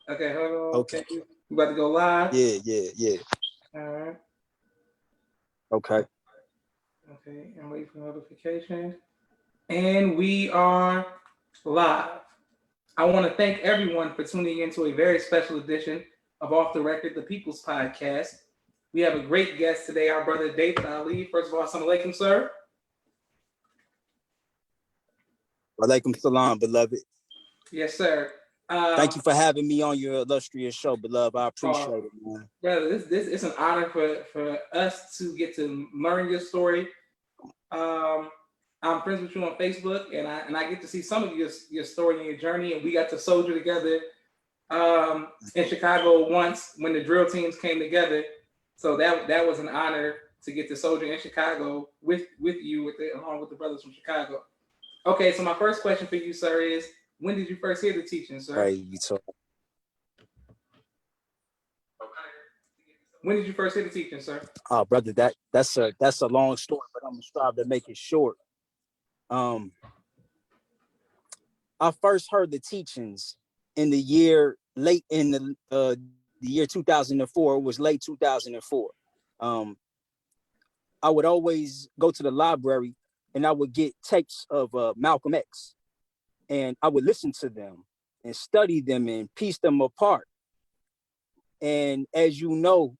Okay, hold on. Okay. You about to go live? Yeah. All right. Okay. Okay, and wait for notifications. And we are live. I want to thank everyone for tuning in to a very special edition of Off the Record, the People's Podcast. We have a great guest today, our brother David Ali. First of all, assalamu alaikum, sir. Walaikum salam, beloved. Yes, sir. Thank you for having me on your illustrious show, beloved. I appreciate it, man. Brother, this is an honor for us to get to learn your story. I'm friends with you on Facebook, and I get to see some of your story and your journey, and we got to soldier together in Chicago once when the drill teams came together. So that was an honor to get to soldier in Chicago with you along with the brothers from Chicago. Okay, so my first question for you, sir, is when did you first hear the teaching, sir? Right, you talk. When did you first hear the teaching, sir? Oh, brother, that's a long story, but I'm gonna strive to make it short. I first heard the teachings in the year late in the year 2004. It was late 2004. I would always go to the library and I would get tapes of Malcolm X, and I would listen to them and study them and piece them apart. And as you know,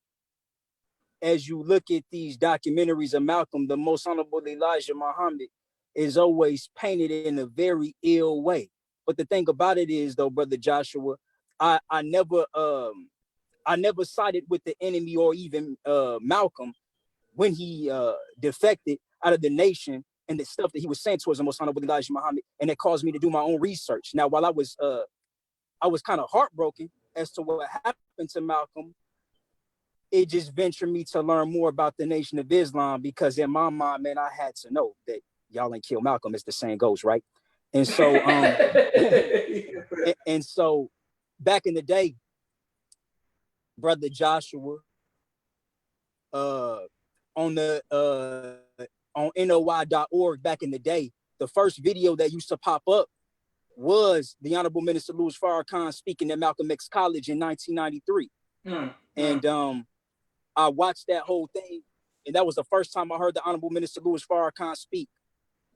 as you look at these documentaries of Malcolm, the Most Honorable Elijah Muhammad is always painted in a very ill way. But the thing about it is, though, brother Joshua, I never sided with the enemy or even Malcolm when he defected out of the nation and the stuff that he was saying towards the Most Honorable Elijah Muhammad, and it caused me to do my own research. Now, while I was kind of heartbroken as to what happened to Malcolm, it just ventured me to learn more about the Nation of Islam, because in my mind, man, I had to know that y'all ain't kill Malcolm, as the saying goes, right? And so, and so, back in the day, brother Joshua, on NOI.org back in the day, the first video that used to pop up was the Honorable Minister Louis Farrakhan speaking at Malcolm X College in 1993. And I watched that whole thing, and that was the first time I heard the Honorable Minister Louis Farrakhan speak.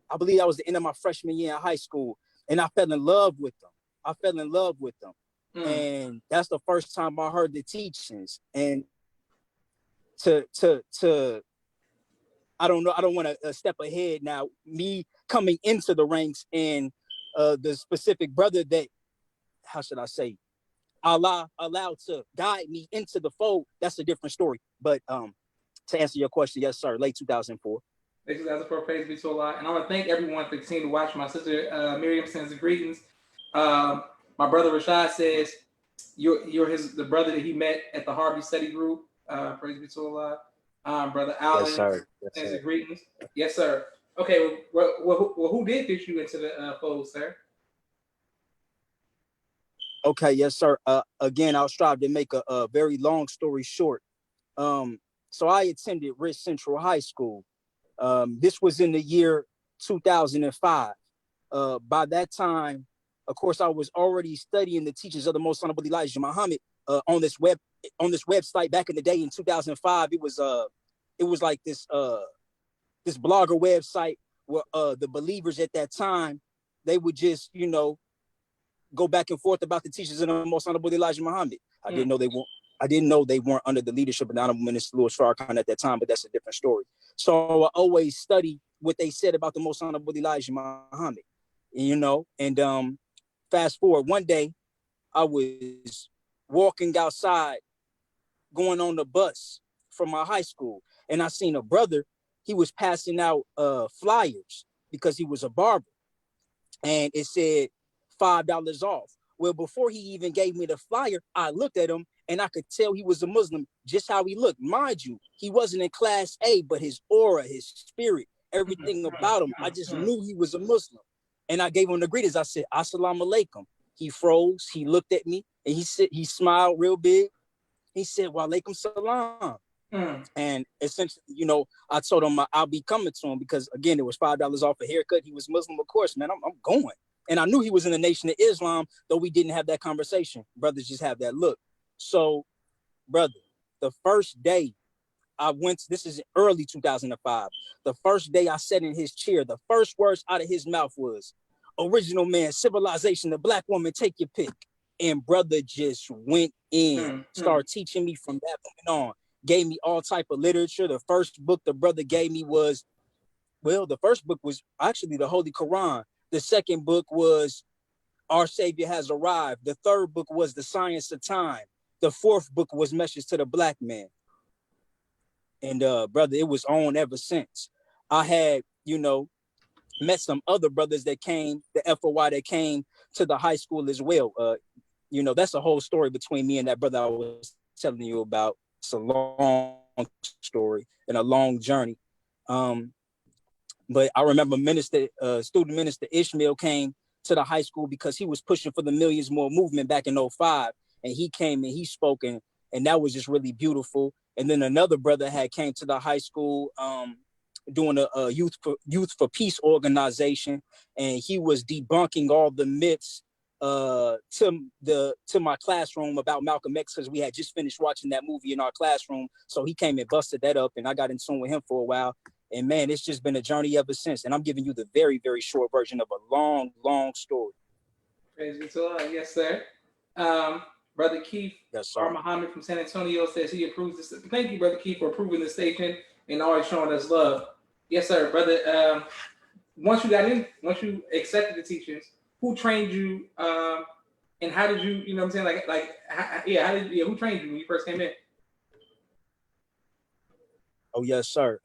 I believe that was the end of my freshman year in high school, and I fell in love with them. And that's the first time I heard the teachings. And to I don't know, I don't want to step ahead now. Me coming into the ranks and the specific brother that, how should I say, Allah allowed to guide me into the fold, that's a different story. But to answer your question, yes, sir, late 2004. Late 2004, praise be to Allah. And I want to thank everyone for continuing to watch. My sister Miriam sends greetings. My brother Rashad says you're the brother that he met at the Harvey Study Group. Praise be to Allah. Brother Allen sends greetings. Yes, sir. Okay, well, who did get you into the fold, sir? Okay, yes, sir. Again, I'll strive to make a very long story short. So I attended Rich Central High School. This was in the year 2005. By that time, of course, I was already studying the teachings of the Most Honorable Elijah Muhammad on this website back in the day in 2005. It was like this blogger website where the believers at that time, they would just, go back and forth about the teachings of the Most Honorable Elijah Muhammad. I didn't know they weren't under the leadership of the Honorable Minister Louis Farrakhan at that time, but that's a different story. So I always study what they said about the Most Honorable Elijah Muhammad, and fast forward, one day I was walking outside, going on the bus from my high school, and I seen a brother. He was passing out flyers because he was a barber, and it said $5 off. Well, before he even gave me the flyer, I looked at him and I could tell he was a Muslim just how he looked. Mind you, he wasn't in class A, but his aura, his spirit, everything about him, I just knew he was a Muslim. And I gave him the greetings. I said, Assalamu alaikum. He froze. He looked at me and he smiled real big. He said, Wa alaikum salam. And essentially, I told him I'll be coming to him because, again, it was $5 off a haircut. He was Muslim, of course, man. I'm going. And I knew he was in the Nation of Islam, though we didn't have that conversation. Brothers just have that look. So, brother, the first day I went, this is early 2005. The first day I sat in his chair, the first words out of his mouth was, "Original man, civilization, the black woman, take your pick." And brother just went in, started teaching me from that point on, gave me all type of literature. The first book the brother gave me was, well, the first book was actually the Holy Quran. The second book was Our Savior Has Arrived. The third book was The Science of Time. The fourth book was Message to the Black Man. And brother, it was on ever since. I had, met some other brothers that came, the FOY that came to the high school as well. That's a whole story between me and that brother I was telling you about. It's a long story and a long journey. But I remember student minister Ishmael came to the high school because he was pushing for the Millions More movement back in 05. And he came and he spoke, and that was just really beautiful. And then another brother had came to the high school doing a Youth for Peace organization, and he was debunking all the myths to my classroom about Malcolm X, because we had just finished watching that movie in our classroom. So he came and busted that up, and I got in tune with him for a while. And man, it's just been a journey ever since. And I'm giving you the very, very short version of a long, long story. Praise be to Allah. Yes, sir. Brother Keith R. Muhammad from San Antonio says he approves this. Thank you, Brother Keith, for approving the station and always showing us love. Yes, sir, brother. Once you accepted the teachings, who trained you, and how did you, what I'm saying, who trained you when you first came in? Oh, yes, sir.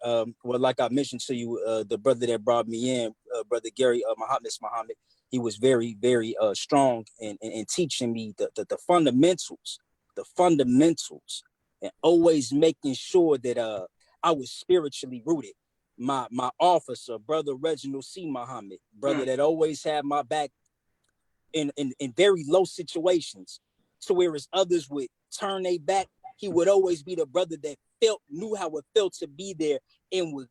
Well, like I mentioned to you, the brother that brought me in, Brother Gary Muhammad, he was very, very strong in teaching me the fundamentals, and always making sure that I was spiritually rooted. My officer, Brother Reginald C. Muhammad, brother that always had my back in very low situations, to whereas others would turn their back, he would always be the brother that knew how it felt to be there and would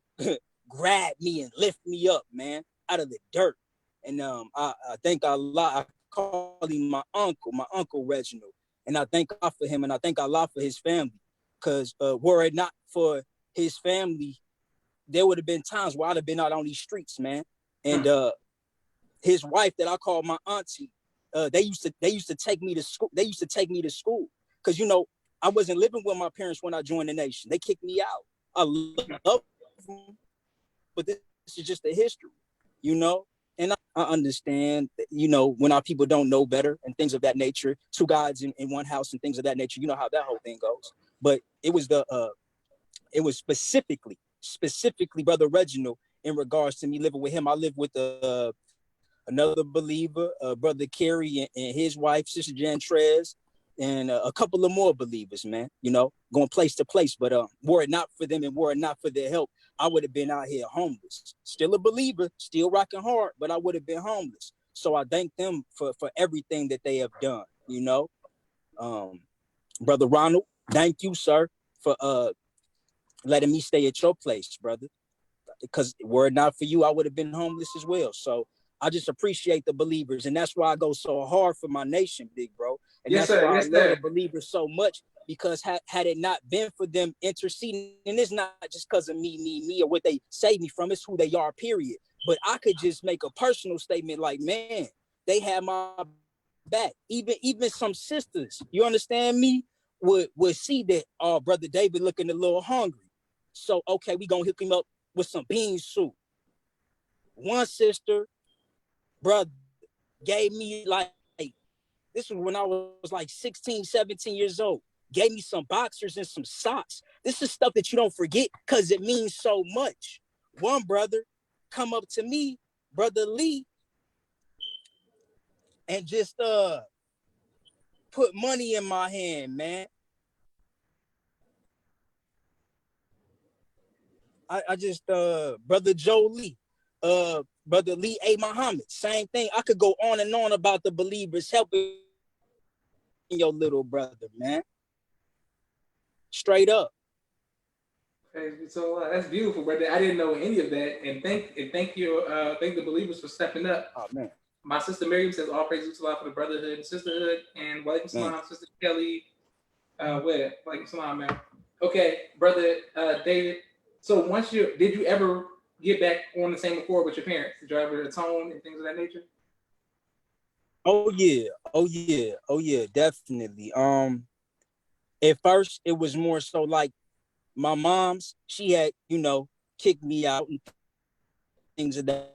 grab me and lift me up, man, out of the dirt. And I thank Allah. I call him my uncle Reginald, and I thank God for him, and I thank Allah for his family, because were it not for his family, there would have been times where I'd have been out on these streets, man. And his wife, that I call my auntie, they used to take me to school. They used to take me to school because I wasn't living with my parents when I joined the Nation. They kicked me out. I love them, but this is just the history, And I understand, when our people don't know better and things of that nature, two gods in one house and things of that nature, you know how that whole thing goes. But it was specifically Brother Reginald, in regards to me living with him. I lived with another believer, Brother Kerry, and his wife, Sister Jantrez, and a couple of more believers, man, going place to place. But were it not for them and were it not for their help, I would have been out here homeless. Still a believer, still rocking hard, but I would have been homeless. So I thank them for everything that they have done, Brother Ronald, thank you, sir, for letting me stay at your place, brother. Because were it not for you, I would have been homeless as well. So I just appreciate the believers, and that's why I go so hard for my nation, big bro. And that's why I love the believers so much, because had it not been for them interceding, and it's not just because of me, or what they save me from, it's who they are, period. But I could just make a personal statement like, man, they had my back. Even some sisters, you understand me, would see that, oh, Brother David looking a little hungry. So, okay, we gonna hook him up with some bean soup. One sister, brother, gave me this was when I was like 16, 17 years old, gave me some boxers and some socks. This is stuff that you don't forget because it means so much. One brother come up to me, Brother Lee, and just put money in my hand, man. I just Brother Joe Lee, Brother Lee A. Muhammad, same thing. I could go on and on about the believers helping your little brother, man. Straight up. So that's beautiful, brother. I didn't know any of that, and thank you, thank the believers for stepping up. Oh man. My sister Miriam says all praise to Allah for the brotherhood and sisterhood. And walaikum salam, Sister Kelly. Where? Walaikum salam, man. Okay, brother David. So did you ever get back on the same accord with your parents? Did you ever atone and things of that nature? Oh yeah, definitely. At first it was more so like my mom's, she had, kicked me out and things of that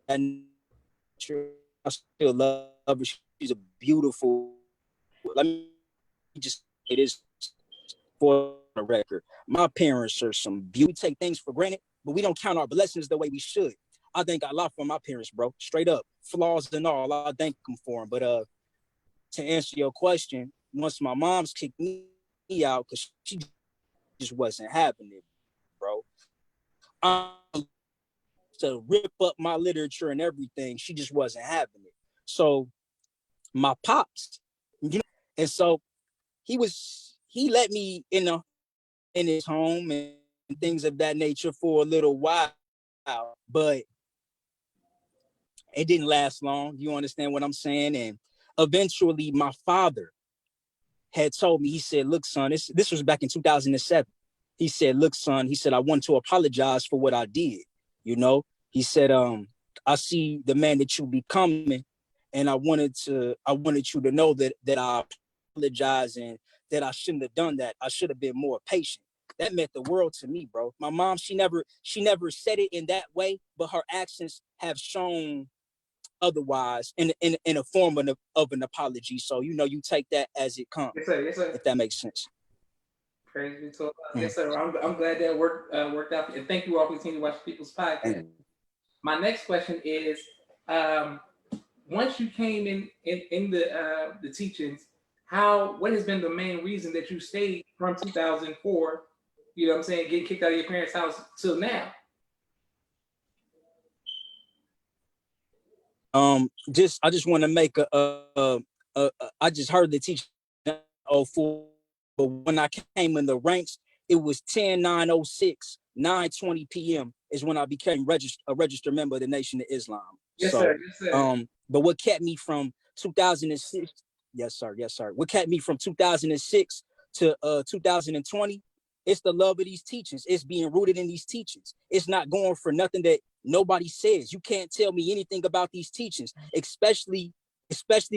nature. I still love her. She's a beautiful, let me just say this for the record. My parents are some beauty. We take things for granted, but we don't count our blessings the way we should. I thank Allah for my parents, bro. Straight up. Flaws and all, I thank them for them. But to answer your question, once my mom's kicked me out because she just wasn't having it, bro. To rip up my literature and everything, she just wasn't having it. So my pops, and so he let me in his home and things of that nature for a little while, but it didn't last long. You understand what I'm saying? And eventually my father had told me, he said, look, son, this was back in 2007. He said, look, son, he said, I want to apologize for what I did. He said, I see the man that you becoming, and I wanted you to know that I apologize and that I shouldn't have done that. I should have been more patient. That meant the world to me, bro. My mom, she never said it in that way, but her actions have shown otherwise in a form of an apology. So, you take that as it comes. Yes, sir. Yes, sir. If that makes sense. Praise be to Allah. Yes, sir. I'm glad that worked out. And thank you all for continuing to watch People's Podcast. My next question is, once you came in the teachings, what has been the main reason that you stayed from 2004? You know what I'm saying? Getting kicked out of your parents' house till now. I just want to make I just heard the teacher 04, but when I came in the ranks, it was 10/9/06, 9:20 p.m. is when I became a registered member of the Nation of Islam. Yes, sir. Yes, sir. But what kept me from 2006? Yes, sir. What kept me from 2006 to 2020? It's the love of these teachings. It's being rooted in these teachings. It's not going for nothing that nobody says. You can't tell me anything about these teachings, especially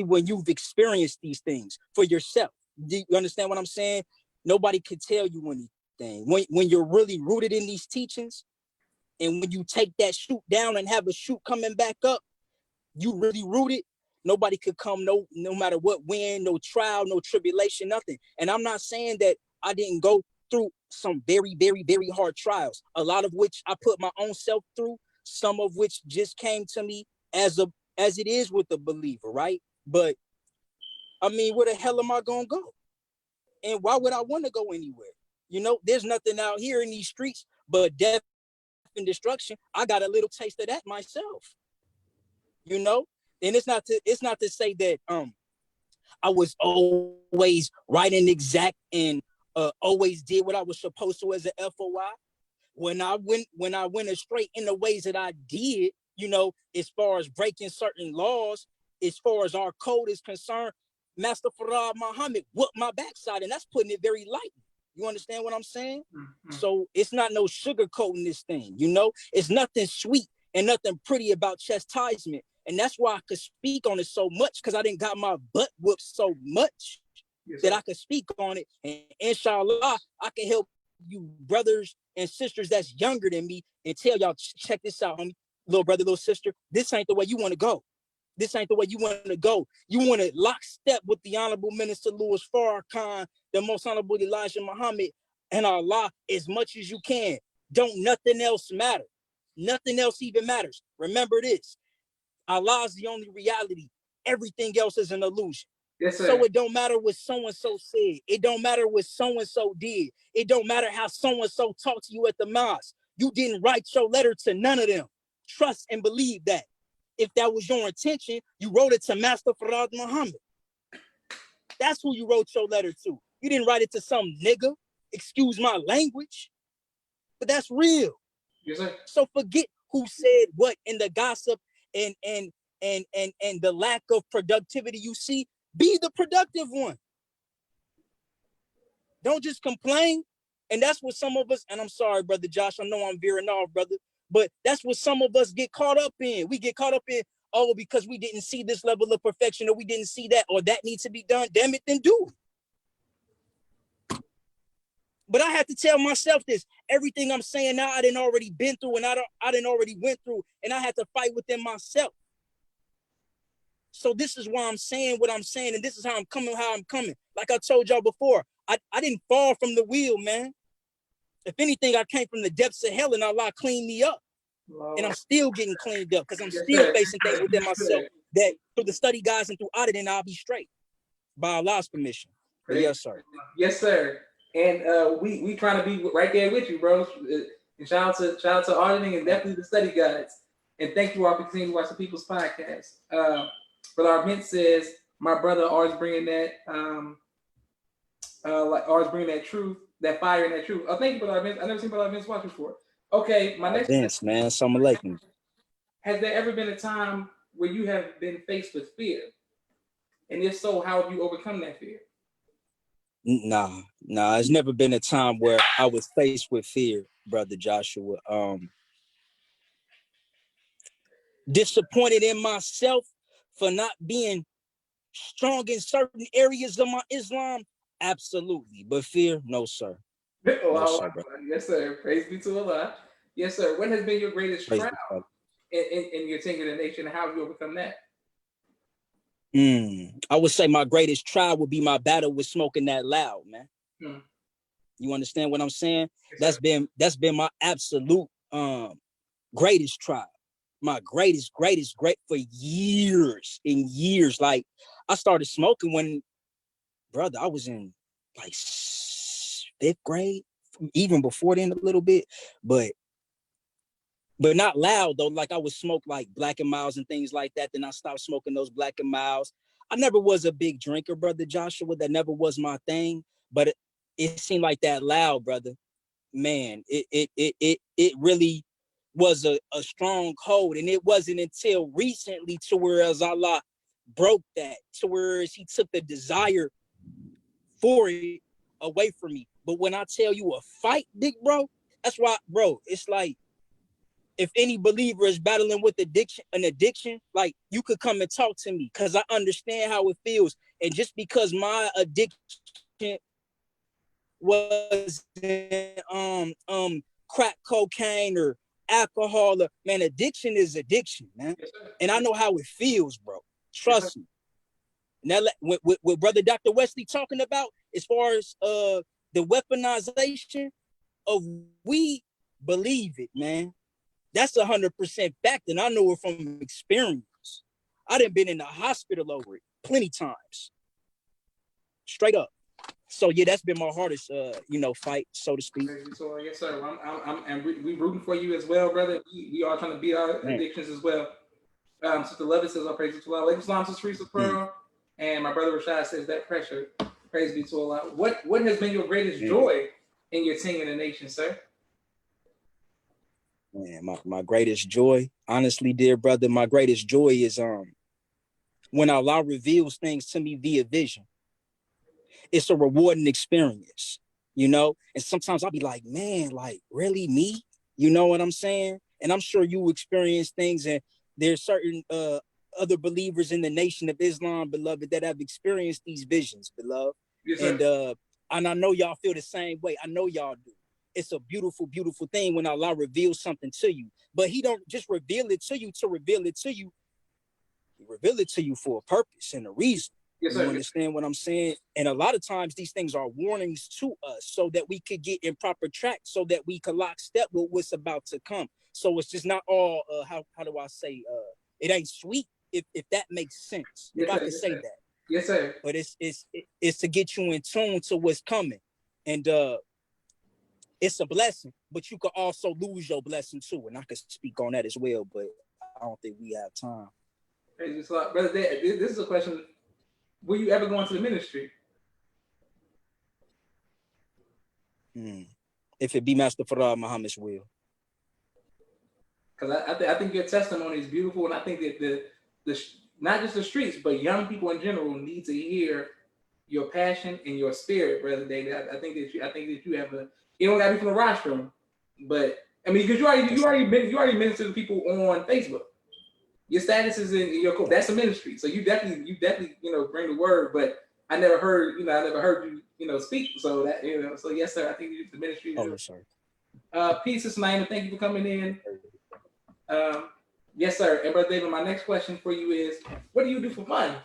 when you've experienced these things for yourself. Do you understand what I'm saying? Nobody could tell you anything. When you're really rooted in these teachings, and when you take that shoot down and have a shoot coming back up, you really rooted. Nobody could come, no matter what wind, no trial, no tribulation, nothing. And I'm not saying that I didn't go through some very, very, very hard trials, a lot of which I put my own self through, some of which just came to me as it is with the believer, right? But I mean, where the hell am I gonna go? And why would I want to go anywhere? There's nothing out here in these streets but death and destruction. I got a little taste of that myself. And it's not to say that I was always right and exact and always did what I was supposed to as a FOI. When I went astray in the ways that I did, as far as breaking certain laws, as far as our code is concerned, Master Farad Muhammad whooped my backside, and that's putting it very light. You understand what I'm saying? Mm-hmm. So it's not no sugarcoating this thing, It's nothing sweet and nothing pretty about chastisement. And that's why I could speak on it so much, because I didn't got my butt whooped so much that I could speak on it. And inshallah, I can help you brothers and sisters that's younger than me and tell y'all, check this out, homie, little brother, little sister, this ain't the way you want to go. This ain't the way you want to go. You want to lockstep with the Honorable Minister Louis Farrakhan, the Most Honorable Elijah Muhammad, and Allah as much as you can. Don't nothing else matter. Nothing else even matters. Remember this. Allah is the only reality. Everything else is an illusion. Yes, sir. So it don't matter what so-and-so said. It don't matter what so-and-so did. It don't matter how so-and-so talked to you at the mosque. You didn't write your letter to none of them. Trust and believe that. If that was your intention, you wrote it to Master Farad Muhammad. That's who you wrote your letter to. You didn't write it to some nigga. Excuse my language. But that's real. Yes, sir. So forget who said what in the gossip and and the lack of productivity you see, be the productive one. Don't just complain. And that's what some of us, and I'm sorry, Brother Josh, I know I'm veering off, brother, but that's what some of us get caught up in. We get caught up in, oh, because we didn't see this level of perfection, or we didn't see that, or that needs to be done. Damn it, then do it. But I have to tell myself this. Everything I'm saying now, I didn't already been through, and I didn't already went through, and I had to fight within myself. So this is why I'm saying what I'm saying, and this is how I'm coming. Like I told y'all before, I didn't fall from the wheel, man. If anything, I came from the depths of hell, and Allah cleaned me up. Wow. And I'm still getting cleaned up because I'm Yes, still sir. facing things within Yes, myself sir. that through the study guides and through auditing, I'll be straight by Allah's permission. But yes, sir. Yes, sir. And we trying to be right there with you, bro. And shout out to auditing and definitely the study guides. And thank you all for continuing to watch the People's Podcast. Brother Arvin says, my brother always bringing that, always bringing that truth, that fire and that truth. Oh, thank you, Brother Arvin. I never seen Brother Arvin watch before. Okay, my next question, man. Assalamu alaikum. Has there ever been a time where you have been faced with fear? And if so, how have you overcome that fear? Nah. It's never been a time where I was faced with fear, Brother Joshua. Disappointed in myself for not being strong in certain areas of my Islam? Absolutely. But fear? No, sir. No, sir, bro. Yes, sir. Praise be to Allah. Yes, sir. What has been your greatest trial in your tenure in the nation, and how have you overcome that? I would say my greatest trial would be my battle with smoking that loud, man. You understand what I'm saying? Yes, that's been my absolute greatest trial. My great for years and years. Like I started smoking when, brother, I was in like 5th grade, even before then a little bit, but not loud though. Like I would smoke like Black and Milds and things like that. Then I stopped smoking those Black and Milds. I never was a big drinker, Brother Joshua. That never was my thing. But it seemed like that loud, brother. Man, it really was a strong hold. And it wasn't until recently to whereas Allah broke that, to whereas he took the desire for it away from me. But when I tell you a fight, big bro, that's why, bro, it's like, if any believer is battling with an addiction, like you could come and talk to me because I understand how it feels. And just because my addiction was crack cocaine or alcohol, man, addiction is addiction, man. And I know how it feels, bro. Trust me. Now, what Brother Dr. Wesley talking about as far as the weaponization of weed, believe it, man. That's 100% fact, and I know it from experience. I done been in the hospital over it plenty times. Straight up. So yeah, that's been my hardest, fight, so to speak. So yes, sir. And we rooting for you as well, brother. We are trying to beat our addictions as well. Sister Lovett says, "All praise to Allah." Islam says, "Teresa Pearl," and my brother Rashad says, "That pressure." Praise be to Allah. What has been your greatest joy in your tenure in the nation, sir? Man, my greatest joy, honestly, dear brother, my greatest joy is when Allah reveals things to me via vision. It's a rewarding experience, and sometimes I'll be like, man, like really me? You know what I'm saying? And I'm sure you experience things, and there's certain other believers in the Nation of Islam, beloved, that have experienced these visions, beloved. Yes, and I know y'all feel the same way. I know y'all do. It's a beautiful, beautiful thing when Allah reveals something to you. But he don't just reveal it to you to reveal it to you. He reveal it to you for a purpose and a reason. Yes, you understand what I'm saying? And a lot of times these things are warnings to us so that we could get in proper track, so that we could lock step with what's about to come. So it's just not all, how do I say, it ain't sweet, if that makes sense. Yes, if I could say that. Yes, sir. But it's to get you in tune to what's coming. And it's a blessing, but you could also lose your blessing too. And I could speak on that as well, but I don't think we have time. Brother, this is a question. Will you ever go into the ministry? If it be Master Farah Muhammad's will. Because I think your testimony is beautiful, and I think that not just the streets, but young people in general need to hear your passion and your spirit, brother David. I think that you have a. You don't got to be from the rostrum, but I mean, because you already minister to people on Facebook. Your status is in your that's a ministry, so you definitely bring the word. But I never heard you speak. So that so yes sir, I think the ministry. Oh, sorry. Peace, Sister Naima. Thank you for coming in. Yes sir, and brother David, my next question for you is, what do you do for fun?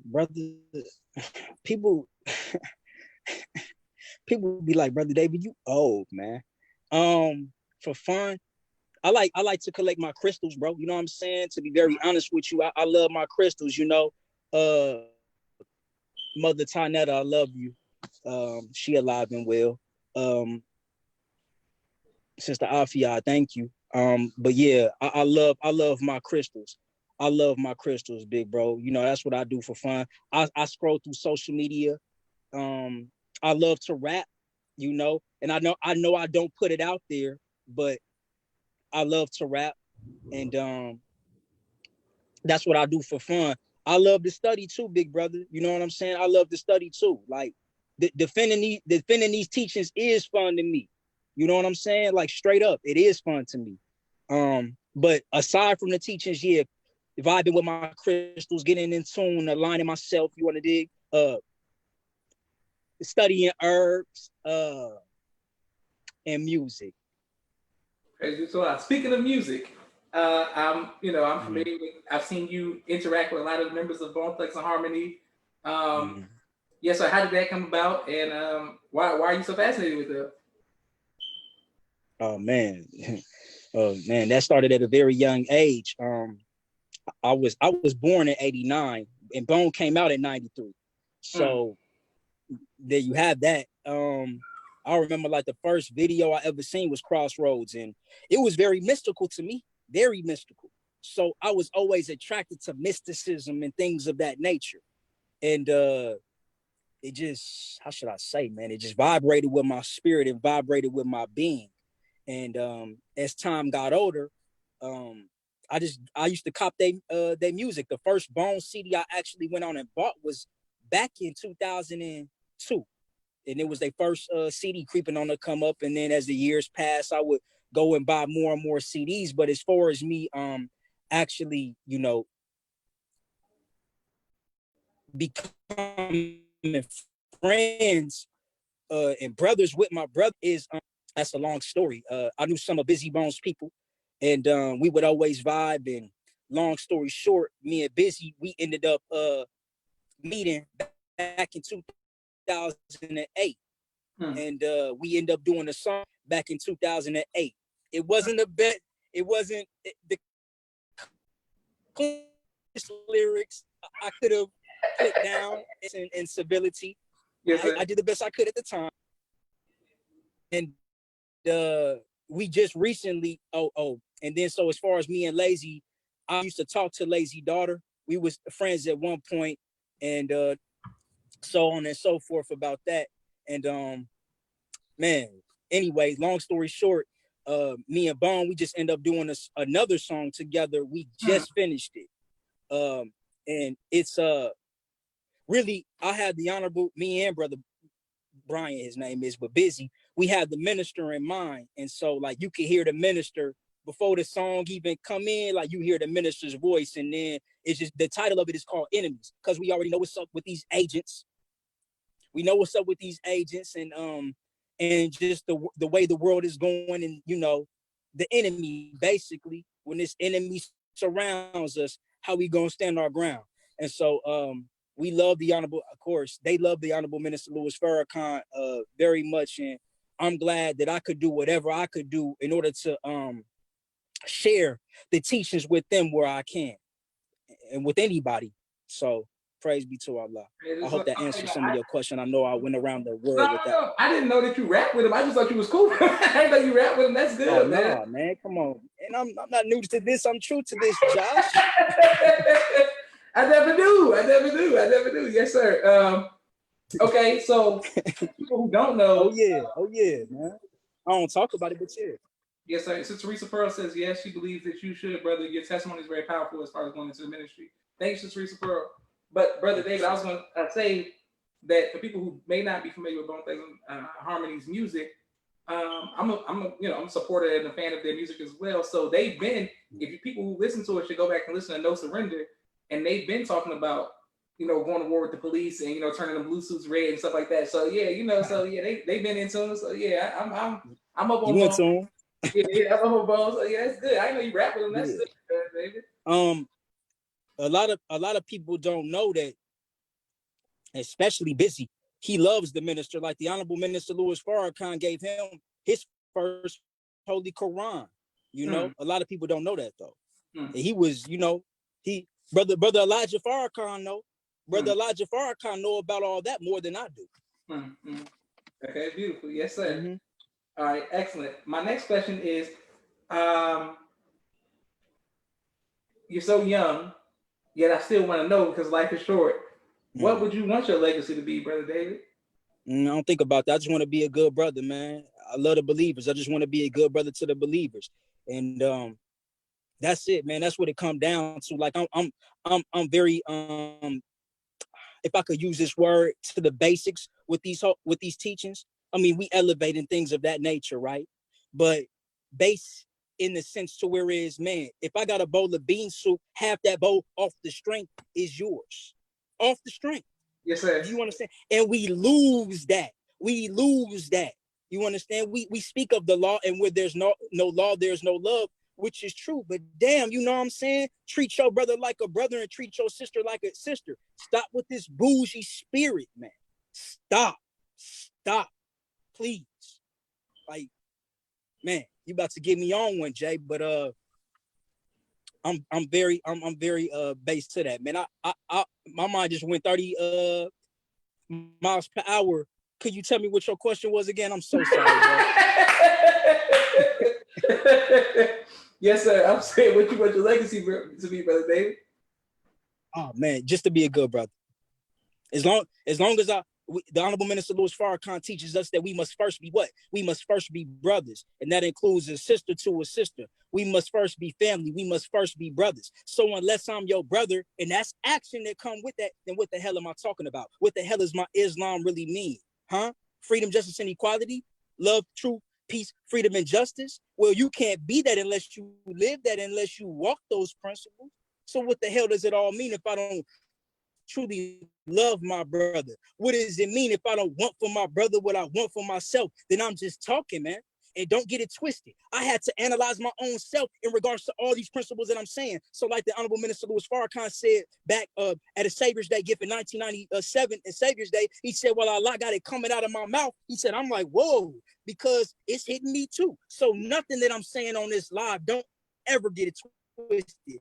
Brother, people be like, Brother David, you old, man. For fun, I like to collect my crystals, bro. You know what I'm saying? To be very honest with you, I love my crystals, Mother Tanetta, I love you. She alive and well. Sister Afia, thank you. But yeah, I love my crystals. I love my crystals, big bro. That's what I do for fun. I scroll through social media. I love to rap, and I know I don't put it out there, but I love to rap, and that's what I do for fun. I love to study too, big brother. You know what I'm saying? I love to study too. Like defending these teachings is fun to me. You know what I'm saying? Like straight up, it is fun to me. But aside from the teachings, yeah, vibing with my crystals, getting in tune, aligning myself, you want to dig, studying herbs, and music. So speaking of music, I'm familiar with. I've seen you interact with a lot of members of Bone Thugs and Harmony. Yeah, so how did that come about, and why are you so fascinated with it? Oh man, that started at a very young age. I was born in '89, and Bone came out in '93. So there you have that. I remember like the first video I ever seen was Crossroads, and it was very mystical to me, very mystical. So I was always attracted to mysticism and things of that nature. And it just, how should I say, man, it just vibrated with my spirit and vibrated with my being. And as time got older, I used to cop their music. The first Bone CD I actually went on and bought was back in 2002. And it was their first CD creeping on to come up. And then as the years passed, I would go and buy more and more CDs. But as far as me actually, becoming friends and brothers with my brother is, that's a long story. I knew some of Busy Bone's people, and we would always vibe. And long story short, me and Busy, we ended up meeting back in 2008. And we ended up doing a song back in 2008. It wasn't a bet. It wasn't the lyrics I could have put down in civility. Yes, I did the best I could at the time. And we just recently, and then so as far as me and Lazy, I used to talk to Lazy daughter. We was friends at one point, and so on and so forth about that. And man, anyway, long story short, me and Bone, we just end up doing another song together. We just finished it. And it's really, I had the honorable, me and brother Brian, his name is, but Busy, we had the minister in mind. And so like you can hear the minister before the song even come in, like you hear the minister's voice. And then it's just, the title of it is called Enemies, because we already know what's up with these agents. We know what's up with these agents, and just the way the world is going, and the enemy, basically, when this enemy surrounds us, how we gonna stand our ground. And so we love the honorable, of course, they love the Honorable Minister Louis Farrakhan very much. And I'm glad that I could do whatever I could do in order to share the teachings with them where I can, and with anybody. So praise be to Allah. I hope that answers some of your question. I know I went around the world with that. No, I didn't know that you rap with him. I just thought you was cool. I didn't know you rap with him. That's good, oh, man. Nah, man, come on. And I'm not new to this. I'm true to this, Josh. I never knew. Yes, sir. Okay, so people who don't know. Oh yeah, man. I don't talk about it, but yeah. Yes, sir. So Teresa Pearl says yes, she believes that you should, brother. Your testimony is very powerful as far as going into the ministry. Thank you, Teresa Pearl. But brother David, I was going to say that for people who may not be familiar with Bone Thugs Harmony's music, I'm a supporter and a fan of their music as well. So they've been, people who listen to it should go back and listen to No Surrender, and they've been talking about going to war with the police and turning the blue suits red and stuff like that. So yeah, they've been in tune. So yeah, I'm up on Bone. Yeah, I'm up on Bone. So yeah, it's good. I know you rap with them. That's good, David. A lot of people don't know that, especially Busy. He loves the minister, like the Honorable Minister Louis Farrakhan gave him his first Holy Quran. A lot of people don't know that though. He was, brother Elijah Farrakhan know. Brother Elijah Farrakhan know about all that more than I do. Okay, beautiful. Yes, sir. All right, excellent. My next question is, you're so young, yet I still want to know because life is short. What would you want your legacy to be, Brother David? I don't think about that. I just want to be a good brother, man. I love the believers. I just want to be a good brother to the believers, and that's it, man. That's what it comes down to. Like I'm very if I could use this word, to the basics with these teachings. I mean, we elevating things of that nature, right? But base in the sense to where it is, man, if I got a bowl of bean soup, half that bowl off the strength is yours. Off the strength. Yes, sir. You understand? And we lose that. You understand? We speak of the law, and where there's no law, there's no love, which is true. But damn, you know what I'm saying? Treat your brother like a brother and treat your sister like a sister. Stop with this bougie spirit, man. Stop. Please. Like, man, you about to get me on one, Jay, but I'm very based to that, man. I my mind just went 30 miles per hour. Could you tell me what your question was again? I'm so sorry, bro. Yes, sir. I'm saying what you want your legacy to be, Brother David. Oh man, just to be a good brother. As long as the Honorable Minister Louis Farrakhan teaches us that we must first be what? We must first be brothers. And that includes a sister to a sister. We must first be family. We must first be brothers. So unless I'm your brother, and that's action that come with that, then what the hell am I talking about? What the hell does my Islam really mean? Huh? Freedom, justice, and equality? Love, truth, peace, freedom, and justice? Well, you can't be that unless you live that, unless you walk those principles. So what the hell does it all mean if I don't truly love my brother? What does it mean if I don't want for my brother what I want for myself? Then I'm just talking, man. And don't get it twisted. I had to analyze my own self in regards to all these principles that I'm saying. So like the Honorable Minister Louis Farrakhan said back at a Savior's Day gift in 1997 in Savior's Day, he said, well, Allah got it coming out of my mouth. He said, I'm like, whoa, because it's hitting me too. So nothing that I'm saying on this live, don't ever get it twisted.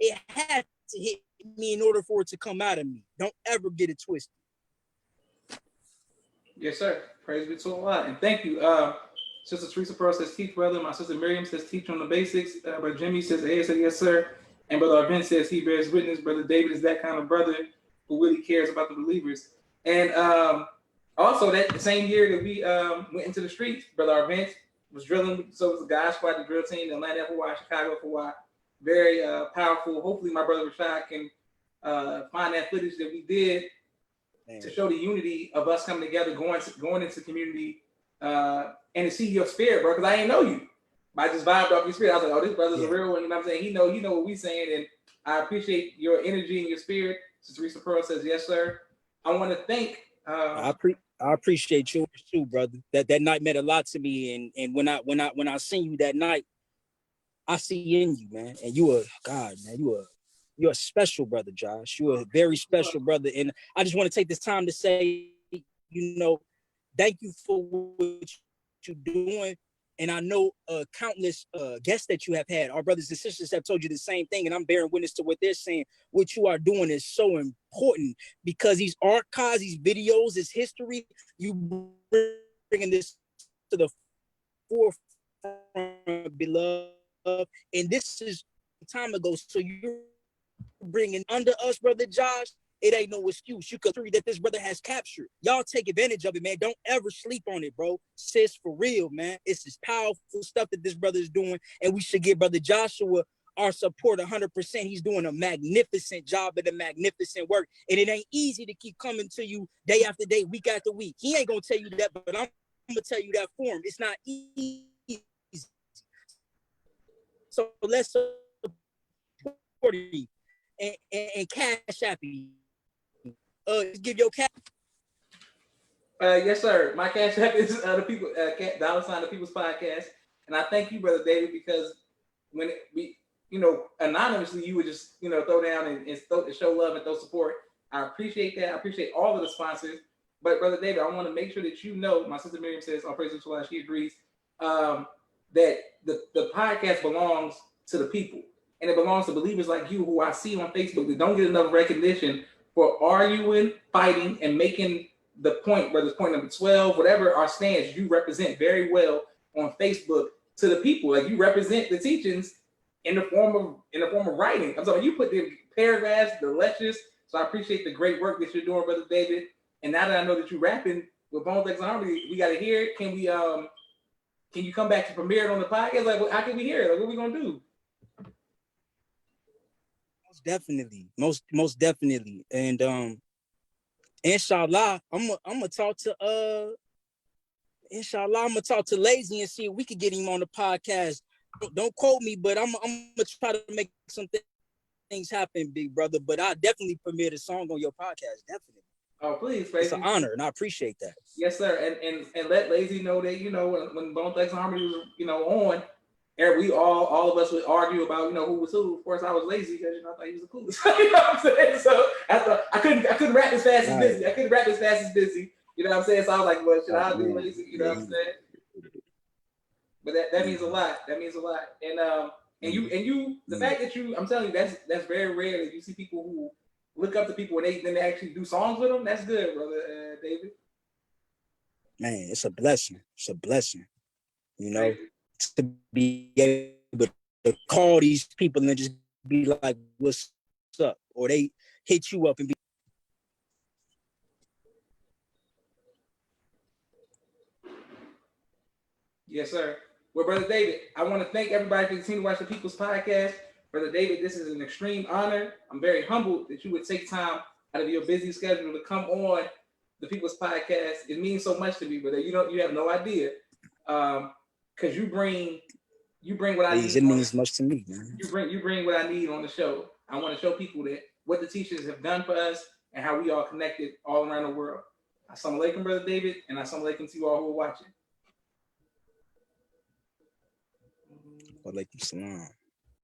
It had to hit me in order for it to come out of me. Don't ever get it twisted. Yes, sir. Praise be to Allah. And thank you. Sister Teresa Pearl says, teach, brother. My sister Miriam says, teach on the basics. Brother Jimmy says, yes, sir. And Brother Arvin says, he bears witness. Brother David is that kind of brother who really cares about the believers. And also, that the same year that we went into the streets, Brother Arvin was drilling. So was the God Squad, the drill team, Atlanta for why, Chicago for why. Very powerful. Hopefully, my brother Rashad can find that footage that we did to show the unity of us coming together, going into community, and to see your spirit, bro. Because I didn't know you. I just vibed off your spirit. I was like, oh, this brother's a real one. You know what I'm saying? He know what we saying, and I appreciate your energy and your spirit. Sister Teresa Pearl says, yes, sir. I want to thank. I appreciate you too, brother. That night meant a lot to me, and when I seen you that night, I see in you, man. And you're a special brother, Josh. You're a very special brother. And I just want to take this time to say, thank you for what you're doing. And I know countless guests that you have had. Our brothers and sisters have told you the same thing. And I'm bearing witness to what they're saying. What you are doing is so important because these archives, these videos, this history, you bringing this to the forefront, beloved. And this is time ago. So you're bringing under us, brother Josh, it ain't no excuse. You could that this brother has captured. Y'all take advantage of it, man. Don't ever sleep on it, bro. Sis, for real, man. It's this powerful stuff that this brother is doing, and we should give Brother Joshua our support 100%. He's doing a magnificent job and a magnificent work, and it ain't easy to keep coming to you day after day, week after week. He ain't gonna tell you that, but I'm gonna tell you that for him. It's not easy. So let's support him and cash app him. Give your cash. Yes, sir. My cash app is the people $ the People's Podcast, and I thank you, Brother David, because when we, anonymously, you would just, throw down and show love and throw support. I appreciate that. I appreciate all of the sponsors. But Brother David, I want to make sure that my sister Miriam says, on praise to Allah, she agrees, that the podcast belongs to the people, and it belongs to believers like you who I see on Facebook that don't get enough recognition for arguing, fighting, and making the point, whether it's point number 12, whatever our stance, you represent very well on Facebook to the people. Like, you represent the teachings in the form of writing. I'm sorry, you put the paragraphs, the lectures. So I appreciate the great work that you're doing, Brother David. And now that I know that you're rapping with Bone Thugs and Harmony, we got to hear it. Can you come back to premiere it on the podcast? Like, how can we hear it? Like, what are we gonna do? Most definitely. And inshallah, I'm gonna talk to Lazy and see if we could get him on the podcast. Don't quote me, but I'm gonna try to make some things happen, big brother. But I definitely premiere a song on your podcast. Definitely. Oh, please, it's an honor, and I appreciate that. Yes, sir. And let Lazy know that, when Bone Thugs and Harmony was, on, and we all of us would argue about, who was who. Of course, I was lazy because I thought he was the coolest. You know what I'm saying? So I couldn't rap as fast as Busy. I couldn't rap as fast as Busy. You know what I'm saying? So I was like, well, should I be lazy? You know what I'm saying? But that means a lot. That means a lot. And you the fact that I'm telling you, that's very rare that you see people who look up to people and they actually do songs with them. That's good, Brother David. Man, it's a blessing. It's a blessing. To be able to call these people and just be like, what's up? Or they hit you up and be. Yes, sir. Well, Brother David, I want to thank everybody for continuing to watch the People's Podcast. Brother David, this is an extreme honor. I'm very humbled that you would take time out of your busy schedule to come on the People's Podcast. It means so much to me, brother. You have no idea. Because you bring what I need. It means much to me, man. You bring what I need on the show. I want to show people that what the teachers have done for us and how we all connected all around the world. Assalamu alaikum, Brother David, and assalamu alaikum to you all who are watching. Wa alaikum salam.